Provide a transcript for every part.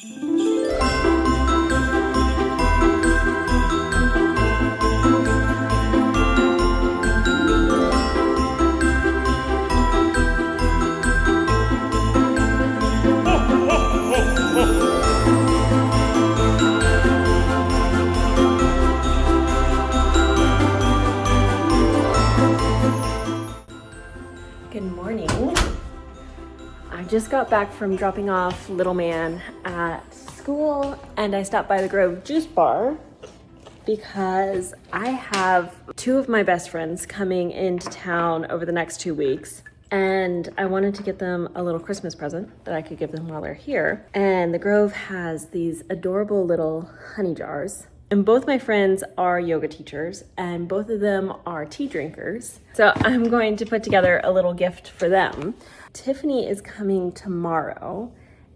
Good morning. I just got back from dropping off little man at school and I stopped by the Grove juice bar because I have two of my best friends coming into town over the next 2 weeks. And I wanted to get them a little Christmas present that I could give them while they're here. And the Grove has these adorable little honey jars. And both my friends are yoga teachers and both of them are tea drinkers. So I'm going to put together a little gift for them. Tiffany is coming tomorrow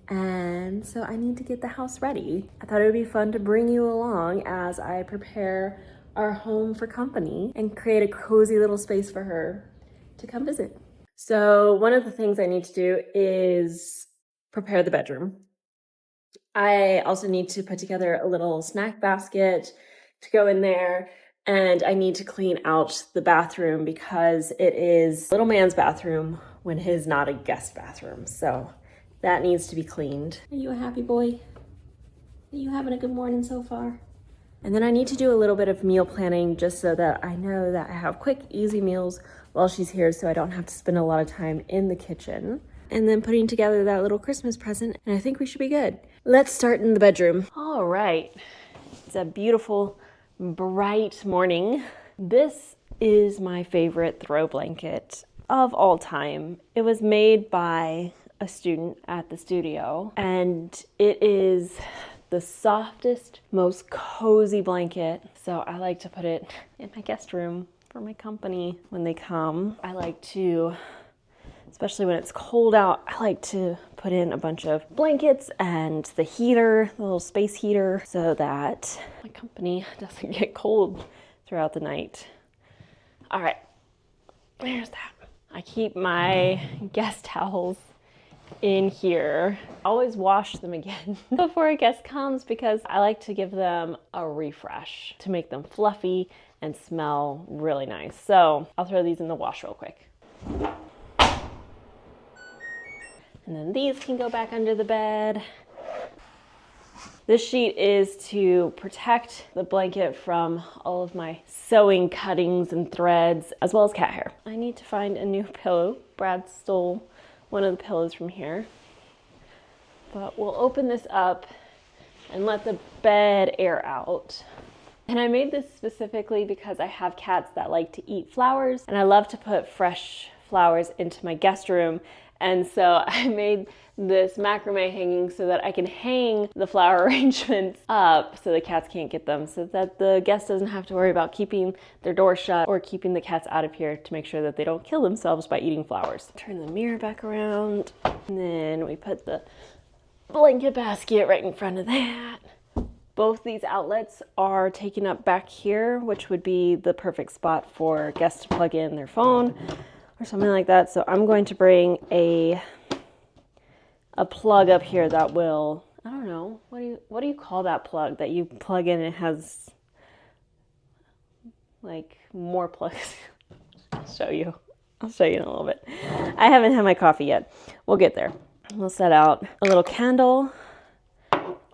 and so I need to get the house ready. I thought it would be fun to bring you along as I prepare our home for company and create a cozy little space for her to come visit. So one of the things I need to do is prepare the bedroom. I also need to put together a little snack basket to go in there, and I need to clean out the bathroom because it is little man's bathroom when his not a guest bathroom. So that needs to be cleaned. Are you a happy boy? Are you having a good morning so far? And then I need to do a little bit of meal planning just so that I know that I have quick, easy meals while she's here so I don't have to spend a lot of time in the kitchen. And then putting together that little Christmas present, and I think we should be good. Let's start in the bedroom. All right, it's a beautiful, bright morning. This is my favorite throw blanket of all time. It was made by a student at the studio, and it is the softest, most cozy blanket. So I like to put it in my guest room for my company when they come. I like to, especially when it's cold out, I like to put in a bunch of blankets and the heater, the little space heater, so that my company doesn't get cold throughout the night. All right, there's that. I keep my guest towels in here. I always wash them again before a guest comes because I like to give them a refresh to make them fluffy and smell really nice. So I'll throw these in the wash real quick. And then these can go back under the bed. This sheet is to protect the blanket from all of my sewing cuttings and threads, as well as cat hair. I need to find a new pillow. Brad stole one of the pillows from here. But we'll open this up and let the bed air out. And I made this specifically because I have cats that like to eat flowers, and I love to put fresh flowers into my guest room. And so I made this macrame hanging so that I can hang the flower arrangements up so the cats can't get them, so that the guest doesn't have to worry about keeping their door shut or keeping the cats out of here to make sure that they don't kill themselves by eating flowers. Turn the mirror back around, and then we put the blanket basket right in front of that. Both these outlets are taken up back here, which would be the perfect spot for guests to plug in their phone or something like that. So I'm going to bring a plug up here that will, I don't know, what do you call that plug that you plug in and it has like more plugs? I'll show you in a little bit. I haven't had my coffee yet. We'll get there. We'll set out a little candle,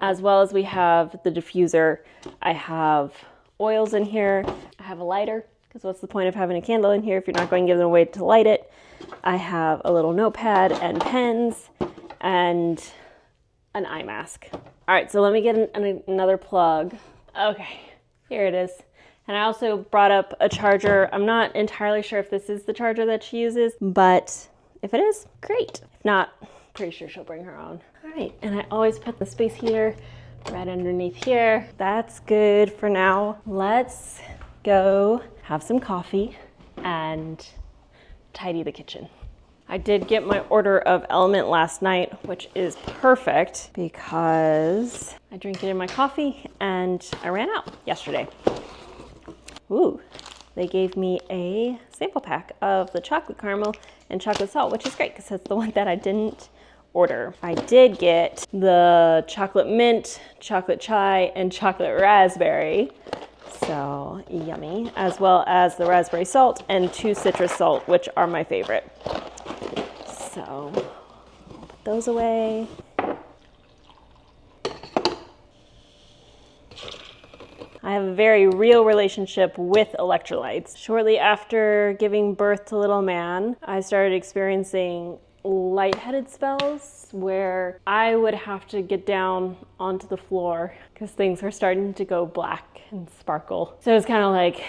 as well as we have the diffuser. I have oils in here. I have a lighter, because what's the point of having a candle in here if you're not going to give them a way to light it? I have a little notepad and pens and an eye mask. All right, so let me get another plug. Okay, here it is. And I also brought up a charger. I'm not entirely sure if this is the charger that she uses, but if it is, great. If not, pretty sure she'll bring her own. All right, and I always put the space heater right underneath here. That's good for now. Let's go have some coffee and tidy the kitchen. I did get my order of Element last night, which is perfect because I drink it in my coffee and I ran out yesterday. Ooh, they gave me a sample pack of the chocolate caramel and chocolate salt, which is great because that's the one that I didn't order. I did get the chocolate mint, chocolate chai, and chocolate raspberry. So yummy, as well as the raspberry salt and 2 citrus salt, which are my favorite. So put those away. I have a very real relationship with electrolytes. Shortly after giving birth to little man, I started experiencing lightheaded spells where I would have to get down onto the floor because things were starting to go black and sparkle. So it's kind of like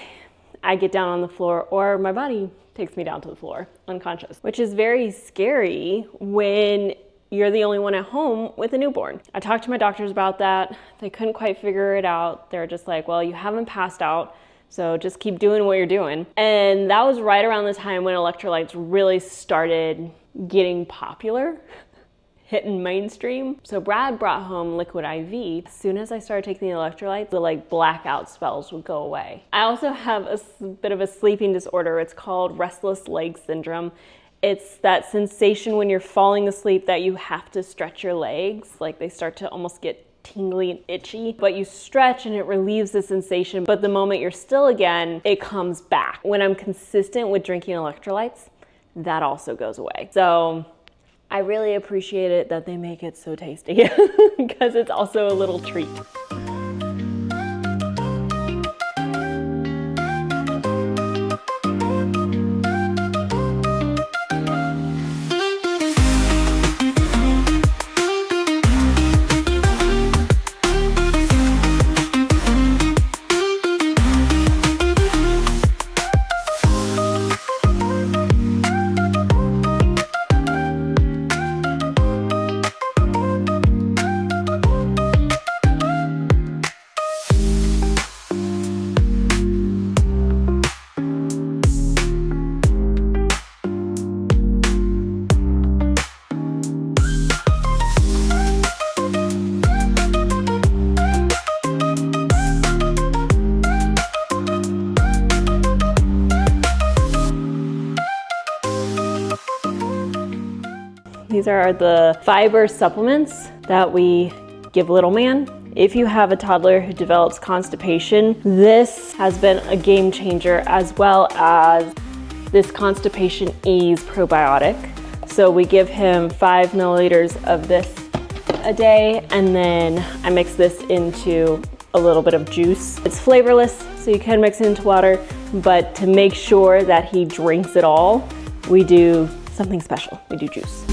I get down on the floor or my body takes me down to the floor unconscious, which is very scary when you're the only one at home with a newborn. I talked to my doctors about that. They couldn't quite figure it out. They're just like, well, you haven't passed out, so just keep doing what you're doing. And that was right around the time when electrolytes really started getting popular, hitting mainstream. So Brad brought home Liquid IV. As soon as I started taking the electrolytes, the blackout spells would go away. I also have a bit of a sleeping disorder. It's called restless leg syndrome. It's that sensation when you're falling asleep that you have to stretch your legs, like they start to almost get tingly and itchy, but you stretch and it relieves the sensation. But the moment you're still again, it comes back. When I'm consistent with drinking electrolytes, that also goes away. So I really appreciate it that they make it so tasty because it's also a little treat. These are the fiber supplements that we give little man. If you have a toddler who develops constipation, this has been a game changer, as well as this Constipation Ease probiotic. So we give him 5 milliliters of this a day, and then I mix this into a little bit of juice. It's flavorless, so you can mix it into water, but to make sure that he drinks it all, we do something special. We do juice.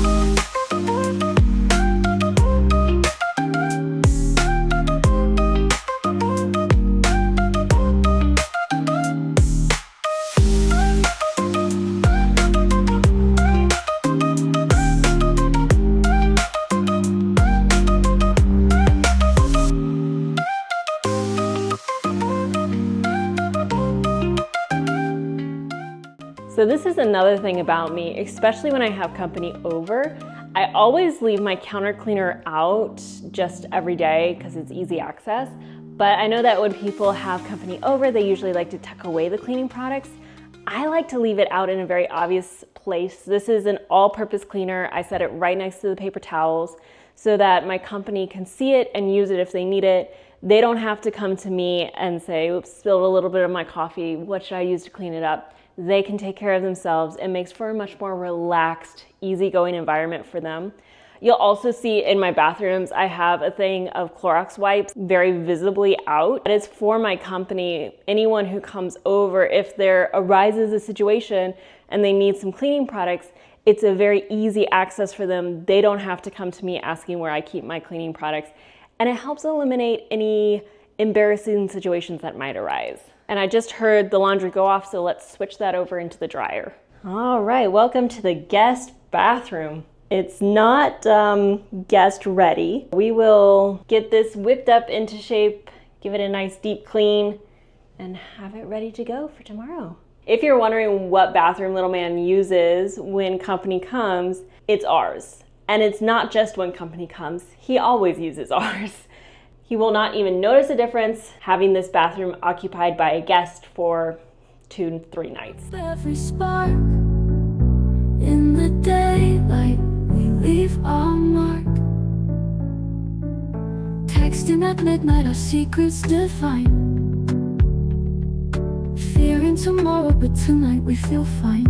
So this is another thing about me, especially when I have company over. I always leave my counter cleaner out just every day because it's easy access. But I know that when people have company over, they usually like to tuck away the cleaning products. I like to leave it out in a very obvious place. This is an all-purpose cleaner. I set it right next to the paper towels so that my company can see it and use it if they need it. They don't have to come to me and say, oops, spilled a little bit of my coffee. What should I use to clean it up? They can take care of themselves. It makes for a much more relaxed, easygoing environment for them. You'll also see in my bathrooms, I have a thing of Clorox wipes very visibly out. That is for my company. Anyone who comes over, if there arises a situation and they need some cleaning products, it's a very easy access for them. They don't have to come to me asking where I keep my cleaning products. And it helps eliminate any embarrassing situations that might arise. And I just heard the laundry go off, so let's switch that over into the dryer. All right, welcome to the guest bathroom. It's not guest ready. We will get this whipped up into shape, give it a nice deep clean, and have it ready to go for tomorrow. If you're wondering what bathroom little man uses when company comes, it's ours. And it's not just when company comes, he always uses ours. He will not even notice a difference having this bathroom occupied by a guest for 2 to 3 nights. Every spark in the daylight, we leave our mark. Texting at midnight, our secrets define. Fearing tomorrow, but tonight we feel fine.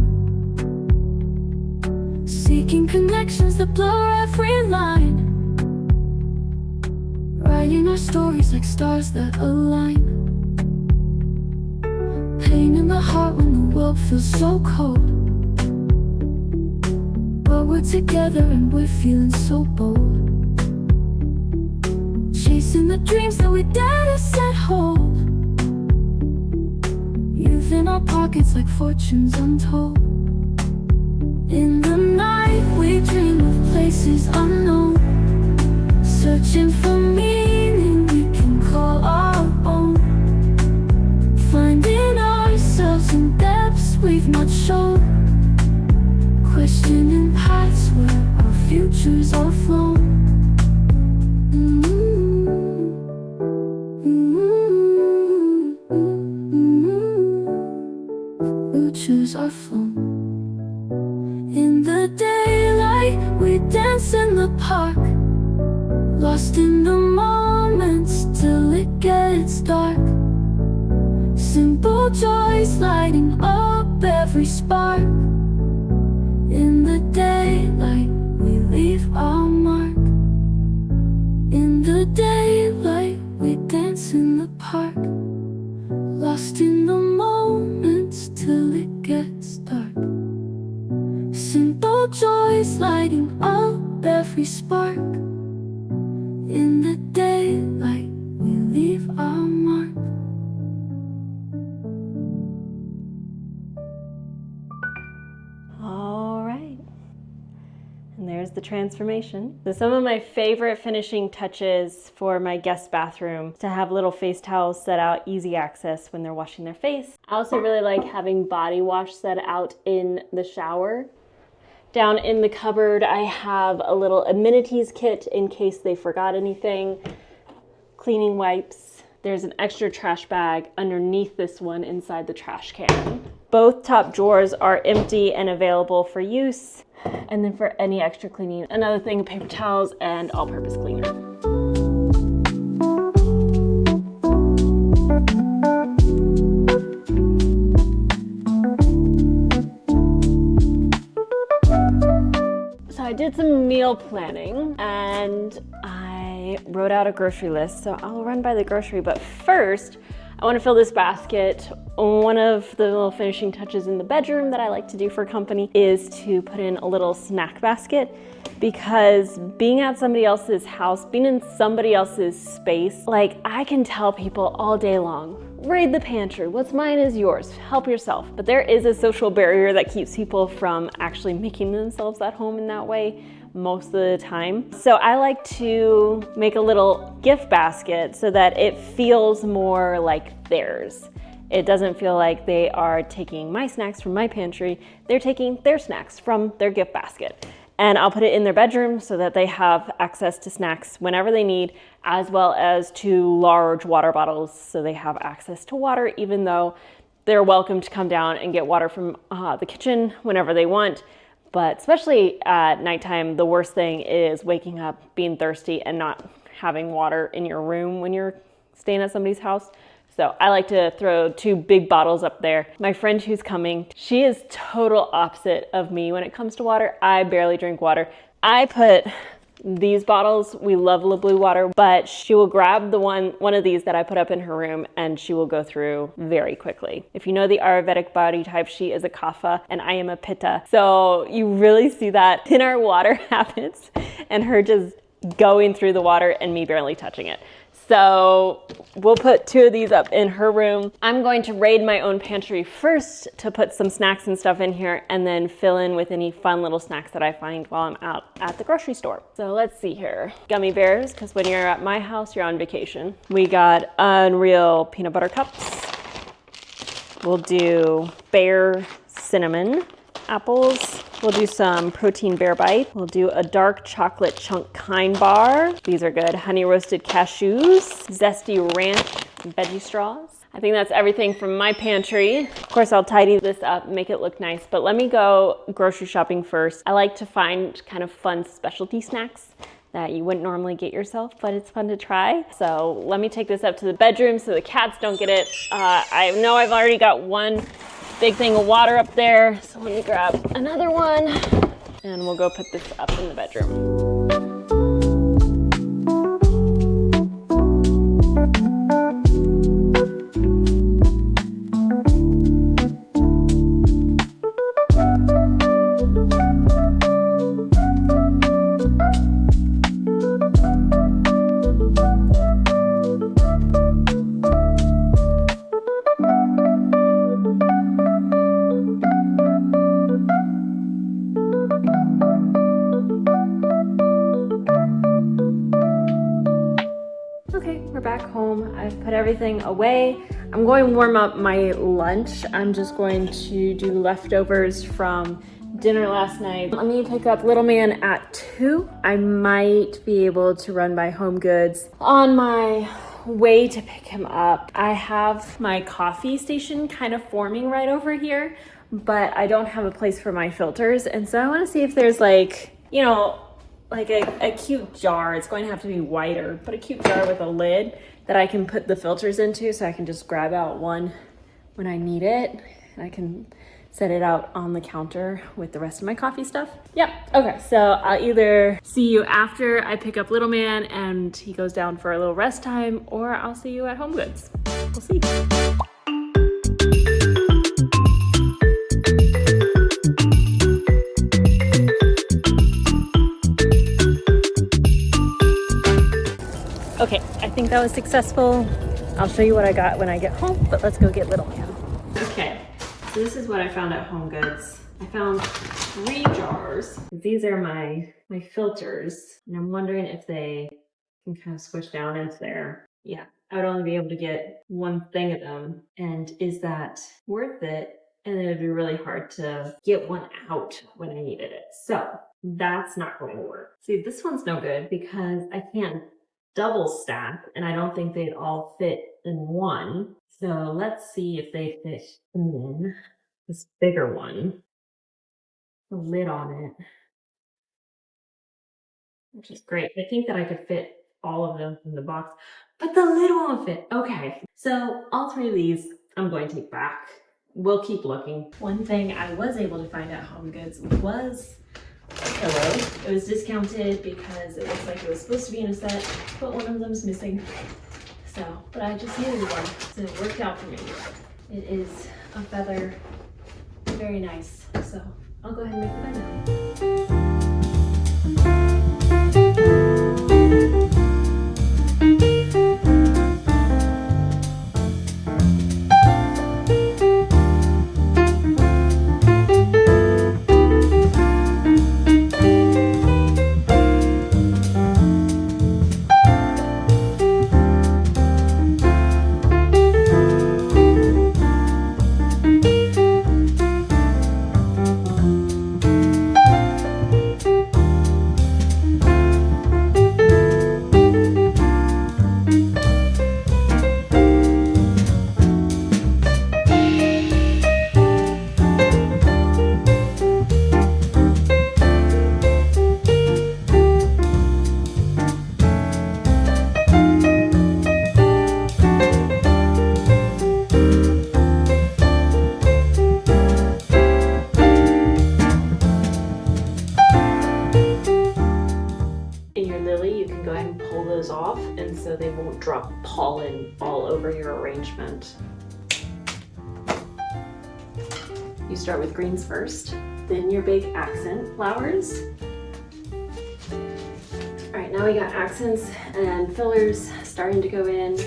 Seeking connections that blur every line. Writing our stories like stars that align. Pain in the heart when the world feels so cold. But we're together and we're feeling so bold. Chasing the dreams that we dare to set hold. Youth in our pockets like fortunes untold. In the night we dream of places unknown. Searching for meaning we can call our own. Finding ourselves in depths we've not shown. Questioning paths where our futures are flown. Futures are flown. In the daylight we dance in the park. Lost in the moments till it gets dark. Simple joys lighting up every spark. In the daylight we leave our mark. In the daylight we dance in the park. Lost in the moments till it gets dark. Simple joys lighting up every spark. In the daylight we leave our mark. All right. And there's the transformation. So some of my favorite finishing touches for my guest bathroom to have little face towels set out, easy access when they're washing their face. I also really like having body wash set out in the shower. Down in the cupboard, I have a little amenities kit in case they forgot anything. Cleaning wipes. There's an extra trash bag underneath this one inside the trash can. Both top drawers are empty and available for use. And then for any extra cleaning, another thing, paper towels and all-purpose cleaner. I did some meal planning and I wrote out a grocery list, so I'll run by the grocery, but first I want to fill this basket. One of the little finishing touches in the bedroom that I like to do for company is to put in a little snack basket, because being at somebody else's house, being in somebody else's space, like I can tell people all day long, raid the pantry, what's mine is yours, help yourself. But there is a social barrier that keeps people from actually making themselves at home in that way most of the time. So I like to make a little gift basket so that it feels more like theirs. It doesn't feel like they are taking my snacks from my pantry, they're taking their snacks from their gift basket. And I'll put it in their bedroom so that they have access to snacks whenever they need, as well as to large water bottles so they have access to water, even though they're welcome to come down and get water from the kitchen whenever they want. But especially at nighttime, the worst thing is waking up, being thirsty, and not having water in your room when you're staying at somebody's house. So I like to throw 2 big bottles up there. My friend who's coming, she is total opposite of me when it comes to water. I barely drink water. I put these bottles, we love the blue water, but she will grab the one of these that I put up in her room and she will go through very quickly. If you know the Ayurvedic body type, she is a Kapha and I am a Pitta. So you really see that in our water habits and her just going through the water and me barely touching it. So we'll put 2 of these up in her room. I'm going to raid my own pantry first to put some snacks and stuff in here and then fill in with any fun little snacks that I find while I'm out at the grocery store. So let's see here. Gummy bears, because when you're at my house, you're on vacation. We got Unreal peanut butter cups. We'll do Bear cinnamon apples. We'll do some protein bear bite. We'll do a dark chocolate chunk kind bar. These are good. Honey roasted cashews, zesty ranch, and veggie straws. I think that's everything from my pantry. Of course, I'll tidy this up, make it look nice, but let me go grocery shopping first. I like to find kind of fun specialty snacks that you wouldn't normally get yourself, but it's fun to try. So let me take this up to the bedroom so the cats don't get it. I know I've already got one big thing of water up there, so let me grab another one and we'll go put this up in the bedroom. We're back home. I've put everything away. I'm going to warm up my lunch. I'm just going to do leftovers from dinner last night. Let me pick up little man at 2. I might be able to run by Home Goods on my way to pick him up. I have my coffee station kind of forming right over here, but I don't have a place for my filters. And so I want to see if there's like, you know, like a cute jar. It's going to have to be wider, but a cute jar with a lid that I can put the filters into so I can just grab out one when I need it. And I can set it out on the counter with the rest of my coffee stuff. Yep, okay, so I'll either see you after I pick up little man and he goes down for a little rest time, or I'll see you at Home Goods. We'll see. Okay, I think that was successful. I'll show you what I got when I get home, but let's go get little man. Okay, so this is what I found at Home Goods. I found 3 jars. These are my filters, and I'm wondering if they can kind of squish down into there. Yeah, I would only be able to get 1 thing of them, and is that worth it? And it would be really hard to get one out when I needed it. So that's not going to work. See, this one's no good because I can't double stack, and I don't think they'd all fit in one. So let's see if they fit in this bigger one. The lid on it, which is great. I think that I could fit all of them in the box, but the lid won't fit. Okay, so all 3 of these I'm going to take back. We'll keep looking. One thing I was able to find at Home Goods was a pillow. It was discounted because it looks like it was supposed to be in a set, but one of them's missing. So, but I just needed one, so it worked out for me. It is a feather, very nice. So I'll go ahead and make the bed now. Off, and so they won't drop pollen all over your arrangement. You start with greens first, then your big accent flowers. All right, now we got accents and fillers starting to go in.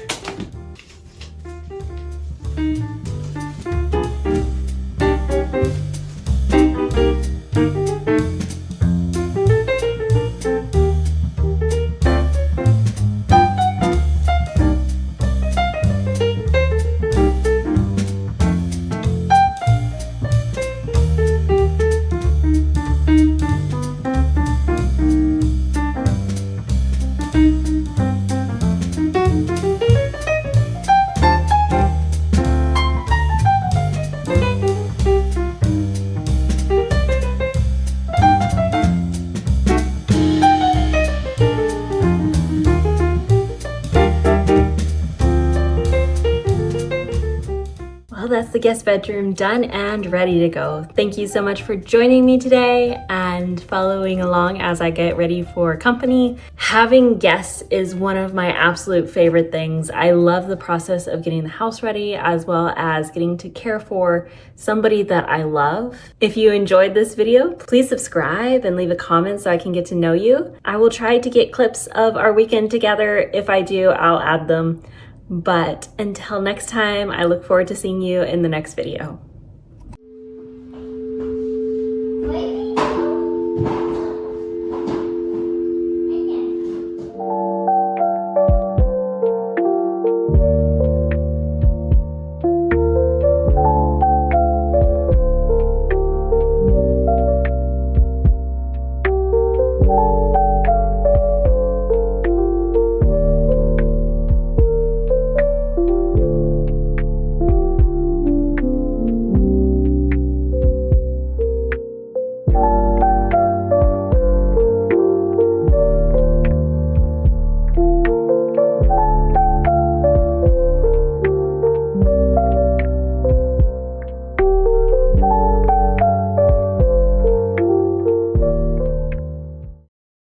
that's the guest bedroom done and ready to go. Thank you so much for joining me today and following along as I get ready for company. Having guests is one of my absolute favorite things. I love the process of getting the house ready as well as getting to care for somebody that I love. If you enjoyed this video, please subscribe and leave a comment so I can get to know you. I will try to get clips of our weekend together. If I do, I'll add them. But until next time, I look forward to seeing you in the next video.